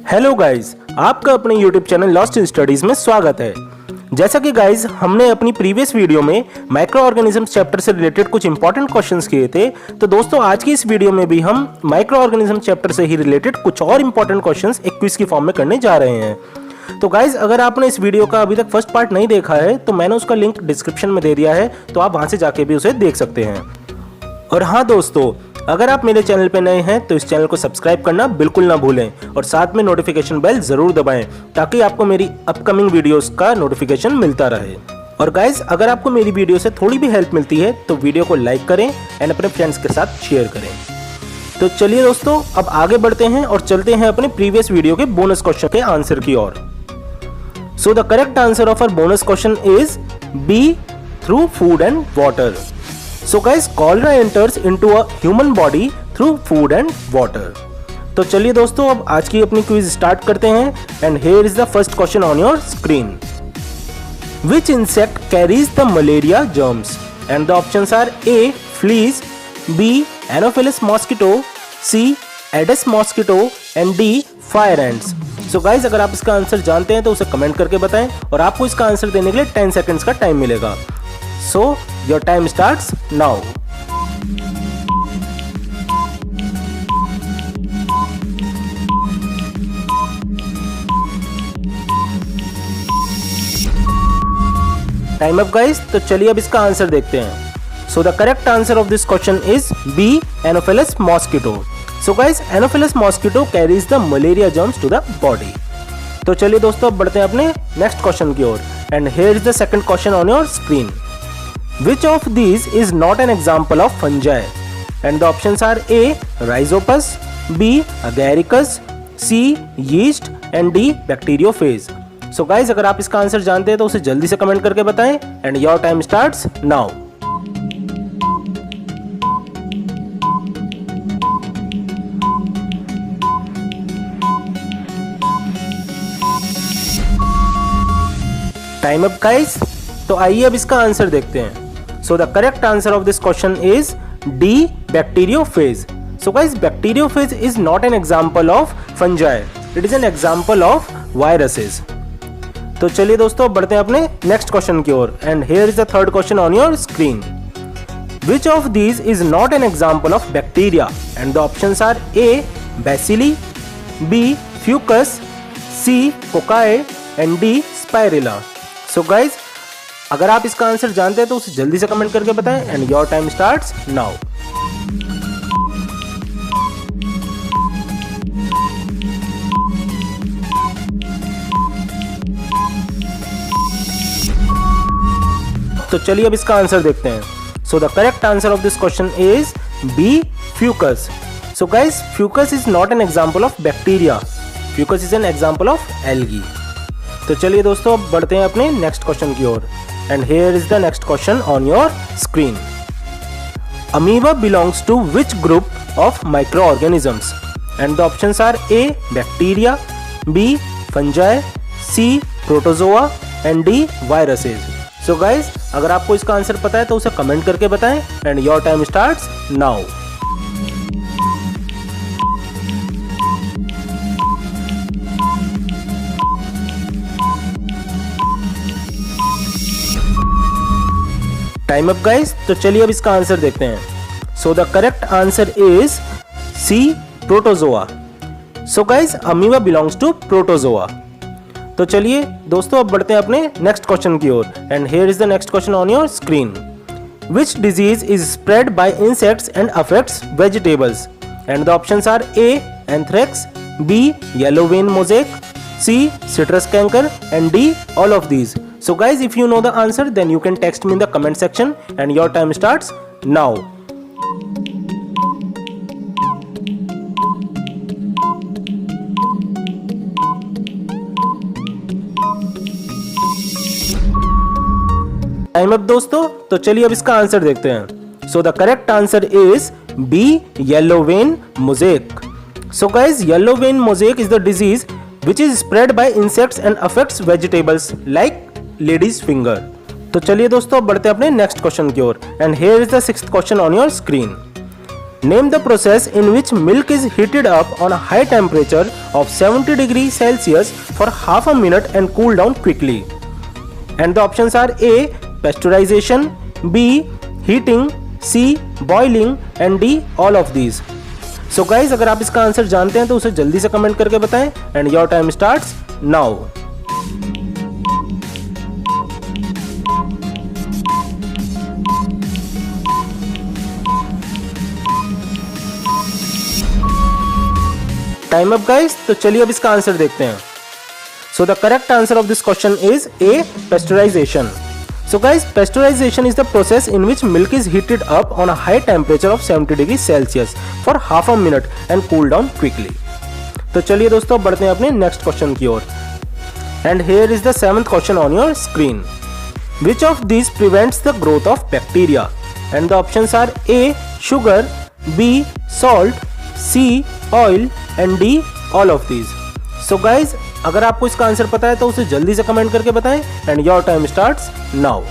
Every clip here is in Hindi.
हेलो गाइस, आपका अपने YouTube चैनल लॉस्ट स्टडीज में स्वागत है। जैसा कि गाइस हमने अपनी प्रीवियस वीडियो में माइक्रो ऑर्गेनिजम्स चैप्टर से रिलेटेड कुछ इंपॉर्टेंट क्वेश्चंस किए थे, तो दोस्तों आज की इस वीडियो में भी हम माइक्रो ऑर्गेनिज्म चैप्टर से ही रिलेटेड कुछ और इंपॉर्टेंट क्वेश्चंस एक क्विज की फॉर्म में करने जा रहे हैं। तो गाइस अगर आपने इस वीडियो का अभी तक फर्स्ट पार्ट नहीं देखा है तो मैंने उसका लिंक डिस्क्रिप्शन में दे दिया है, तो आप वहां से जाके भी उसे देख सकते हैं। और हाँ दोस्तों, अगर आप मेरे चैनल पे नए हैं तो इस चैनल को सब्सक्राइब करना बिल्कुल ना भूलें और साथ में नोटिफिकेशन बेल जरूर दबाएं ताकि आपको मेरी अपकमिंग वीडियोस का नोटिफिकेशन मिलता रहे। और गाइस अगर आपको मेरी वीडियो से थोड़ी भी हेल्प मिलती है तो वीडियो को लाइक करें एंड अपने फ्रेंड्स के साथ शेयर करें। तो चलिए दोस्तों, अब आगे बढ़ते हैं और चलते हैं अपने प्रीवियस वीडियो के बोनस क्वेश्चन के आंसर की ओर। So the correct answer of our bonus question is B, through food and water. So guys, cholera enters into a human body through food and water. तो चलिए दोस्तों, अब आज की अपनी क्विज स्टार्ट करते हैं and here is the first question on your screen. Which insect carries the malaria germs? And the options are A. Fleas, B. Anopheles mosquito, C. Aedes mosquito and D. Fire ants. So guys, अगर आप इसका आंसर जानते हैं तो उसे कमेंट करके बताएं और आपको इसका आंसर देने के लिए 10 सेकेंड्स का टाइम मिलेगा। So your time starts now. Time up guys, तो चलिए अब इसका आंसर देखते हैं। So the correct answer of this question is B. Anopheles mosquito. So guys, Anopheles mosquito carries the malaria germs to the body. तो चलिए दोस्तों अब बढ़ते हैं अपने नेक्स्ट क्वेश्चन की ओर and here is the second question on your screen. Which of these is not an example of fungi? And the options are A. Rhizopus, B. Agaricus, C. Yeast and D. Bacteriophage. So guys अगर आप इसका आंसर जानते हैं तो उसे जल्दी से कमेंट करके बताएं and your time starts now. Time up guys. तो आइए अब इसका आंसर देखते हैं। So the correct answer of this question is D. Bacteriophage. So guys, bacteriophage is not an example of fungi. It is an example of viruses. तो चलिए दोस्तों बढ़ते हैं अपने नेक्स्ट क्वेश्चन की ओर and here is the third question on your screen. Which of these is not an example of bacteria? And the options are A. Bacilli, B. Fucus, C. Cocci and D. Spirilla. So guys अगर आप इसका आंसर जानते हैं तो उसे जल्दी से कमेंट करके बताएं and your time starts now. तो चलिए अब इसका आंसर देखते हैं। So the correct answer of this question is B. Fucus. So guys, fucus is not an example of bacteria, fucus is an example of algae. तो चलिए दोस्तों अब बढ़ते हैं अपने नेक्स्ट क्वेश्चन की ओर and here is the next question on your screen. Amoeba belongs to which group of microorganisms? And the options are A. Bacteria, B. Fungi, C. Protozoa and D. Viruses. So guys अगर आपको इसका आंसर पता है तो उसे कमेंट करके बताएं and your time starts now. Time up guys, तो चलिए अब इसका आंसर देखते हैं। So the correct answer is C. Protozoa. So guys amoeba belongs to protozoa. तो चलिए दोस्तों अब बढ़ते हैं अपने नेक्स्ट क्वेश्चन की ओर and here is the next question on your screen. Which disease is spread by insects and affects vegetables? And the options are A. Anthrax, B. Yellow vein mosaic, C. citrus canker and D. all of these. So guys, if you know the answer then you can text me in the comment section and your time starts now. Time up दोस्तों, तो चलिए अब इसका आंसर देखते हैं। So the correct answer is B. Yellow vein mosaic. So guys, yellow vein mosaic is the disease which is spread by insects and affects vegetables like lady's finger. तो चलिए दोस्तों बढ़ते हैं अपने नेक्स्ट क्वेश्चन की ओर and here is the sixth question on your screen. Name the process in which milk is heated up on a high temperature of 70 degrees Celsius for half a minute and cool down quickly. And the options are A. Pasteurization, B. Heating, C. Boiling and D. All of these. So guys, अगर आप इसका आंसर जानते हैं तो उसे जल्दी से कमेंट करके बताएं and your time starts now. Time up guys, तो चलिए अब इसका आंसर देखते हैं. So the correct answer of this question is A, pasteurisation. So guys, pasteurization is the process in which milk is heated up on a high temperature of 70 degrees Celsius for half a minute and cool down quickly. तो चलिए दोस्तों बढ़ते हैं अपने नेक्स्ट क्वेश्चन की ओर. And here is the 7th question on your screen. Which of these prevents the growth of bacteria? And the options are A. Sugar, B. Salt, C. Oil and D. All of these. So guys, अगर आपको इसका आंसर पता है तो उसे जल्दी से कमेंट करके बताएं and your time starts now.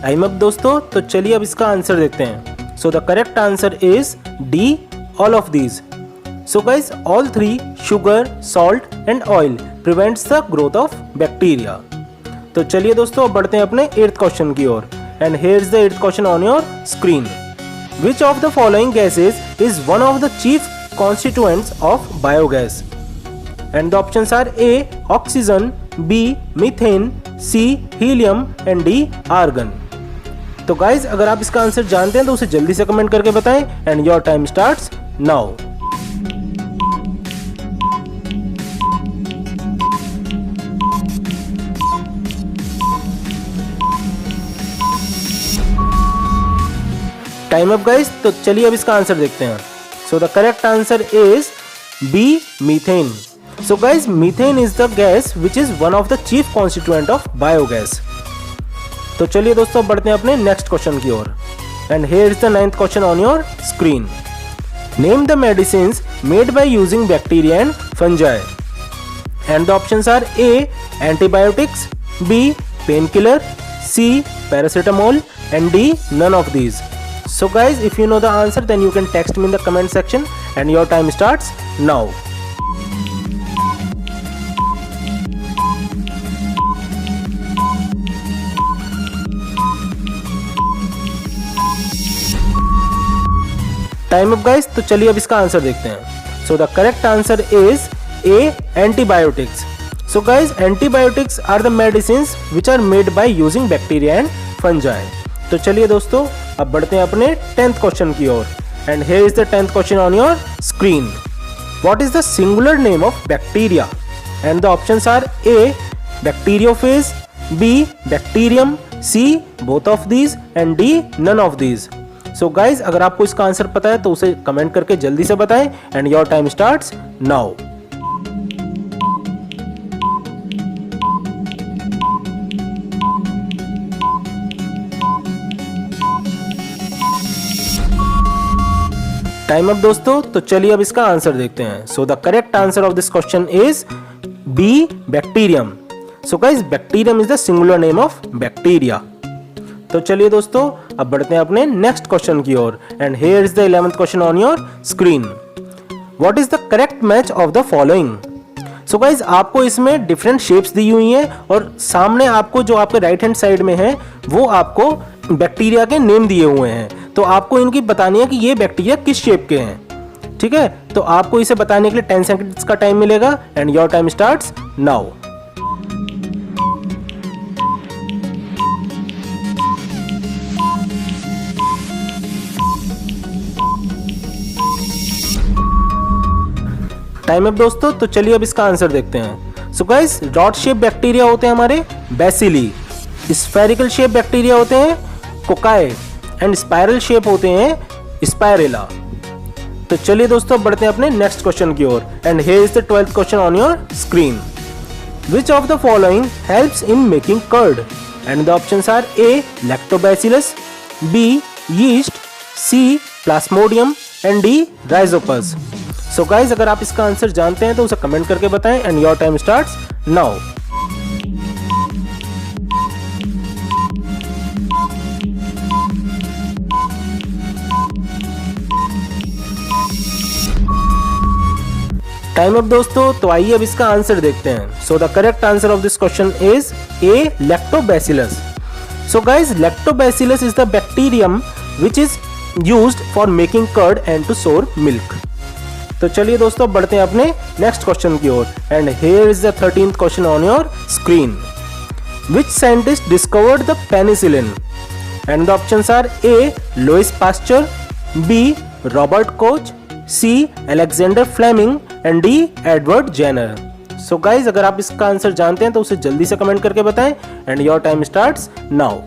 Time up दोस्तों, तो चलिए अब इसका आंसर देखते हैं. So the correct answer is D, all of these. So guys, all three, sugar, salt and oil prevents the growth of bacteria. तो चलिए दोस्तों अब बढ़ते हैं अपने 8th क्वेश्चन की ओर. And here is the 8th question on your screen. Which of the following gases is one of the chief constituents of biogas? And the options are A. Oxygen, B. Methane, C. Helium and D. Argon. तो गाइज अगर आप इसका आंसर जानते हैं तो उसे जल्दी से कमेंट करके बताएं and your time starts now. Time up guys, तो चलिए अब इसका आंसर देखते हैं. So the correct answer is B, methane. So guys, methane is the gas which is one of the chief constituent of biogas. तो चलिए दोस्तों बढ़ते हैं अपने नेक्स्ट क्वेश्चन की ओर. And here is the 9th question on your screen. Name the medicines made by using bacteria and fungi. And the options are A. Antibiotics, B. Pain killer, C. Paracetamol and D. none of these. So guys, if you know the answer then you can text me in the comment section and your time starts now. Time up guys, तो चलिए अब इसका आंसर देखते हैं. So the correct answer is A, antibiotics. So guys, antibiotics are the medicines which are made by using bacteria and fungi. तो चलिए दोस्तों अब बढ़ते हैं अपने 10th क्वेश्चन की ओर. And here is the 10th question on your screen. What is the singular name of bacteria? And the options are A. Bacteriophage, B. Bacterium, C. Both of these and D. None of these. So guys अगर आपको इसका आंसर पता है तो उसे कमेंट करके जल्दी से बताएं and your time starts now. Time up दोस्तों, तो चलिए अब इसका आंसर देखते हैं. So the correct answer of this question is B, bacterium. So guys, bacterium is the singular name of bacteria. तो चलिए दोस्तों अब बढ़ते हैं अपने नेक्स्ट क्वेश्चन की ओर. And here is the 11th question on your screen. What is the correct match of the following? So guys, आपको इसमें डिफरेंट शेप्स दी हुई हैं और सामने आपको जो आपके राइट हैंड साइड में है वो आपको बैक्टीरिया के नेम दिए हुए हैं. तो आपको इनकी बतानी है कि ये बैक्टीरिया किस शेप के हैं. ठीक है, तो आपको इसे बताने के लिए 10 सेकंड्स का टाइम मिलेगा and your time starts now. Time up दोस्तों, तो चलिए अब इसका आंसर देखते हैं. So guys, dot shape bacteria होते हैं हमारे बैसिली. स्फेरिकल शेप बैक्टीरिया होते हैं कोकाई एंड स्पाइरल शेप होते हैं स्पाइरेला. तो चलिए दोस्तों बढ़ते हैं अपने नेक्स्ट क्वेश्चन की ओर. And here is the 12th question on your screen. Which of the following helps in making curd? And the options are A. Lactobacillus, B. Yeast, C. Plasmodium and D. Rhizopus. So guys अगर आप इसका आंसर जानते हैं तो उसे कमेंट करके बताएं and your time starts now. Time up दोस्तों, तो आइए अब इसका आंसर देखते हैं। So the correct answer of this question is A, lactobacillus. So guys lactobacillus is the bacterium which is used for making curd and to sour milk. तो चलिए दोस्तों बढ़ते हैं अपने नेक्स्ट क्वेश्चन की ओर and here is the 13th question on your screen. Which scientist discovered the penicillin? And the options are A, Louis Pasteur, B, Robert Koch, C, Alexander Fleming and D, Edward Jenner. So guys अगर आप इसका आंसर जानते हैं तो उसे जल्दी से कमेंट करके बताएं and your time starts now.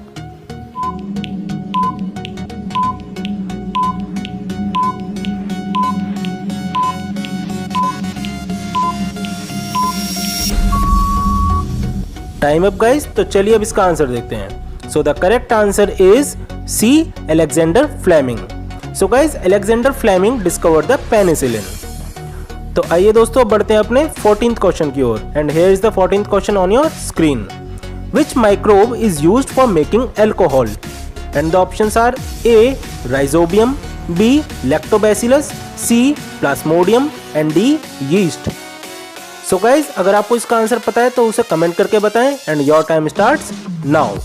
Time up guys, तो चलिए अब इसका आंसर देखते हैं। So the correct answer is C, Alexander Fleming. So guys Alexander Fleming discovered the penicillin. तो आइए दोस्तों बढ़ते हैं अपने 14th क्वेश्चन की ओर and here is the 14th question on your screen. Which microbe is used for making alcohol? And the options are A, rhizobium, B, lactobacillus, C, Plasmodium and D, yeast. So guys अगर आपको इसका आंसर पता है तो उसे कमेंट करके बताएं and your time starts now.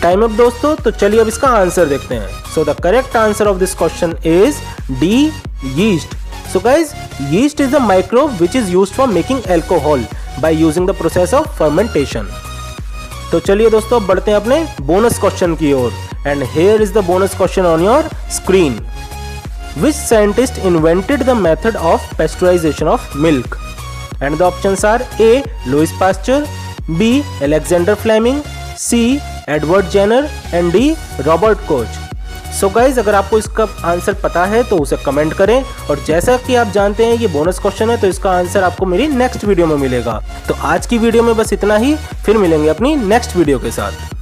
Time up दोस्तों, तो चलिए अब इसका आंसर देखते हैं। So the correct answer of this question is D, yeast. So guys yeast is the microbe which is used for making alcohol by using the process of fermentation. तो चलिए दोस्तों बढ़ते हैं अपने बोनस क्वेश्चन की ओर and here is the bonus question on your screen. Which scientist invented the method of pasteurization of milk? And the options are A, Louis Pasteur, B, Alexander Fleming, C, Edward Jenner and D, Robert Koch. So guys अगर आपको इसका आंसर पता है तो उसे कमेंट करें और जैसा कि आप जानते हैं ये बोनस क्वेश्चन है तो इसका आंसर आपको मेरी नेक्स्ट वीडियो में मिलेगा। तो आज की वीडियो में बस इतना ही, फिर मिलेंगे अपनी नेक्स्ट वीडियो के साथ।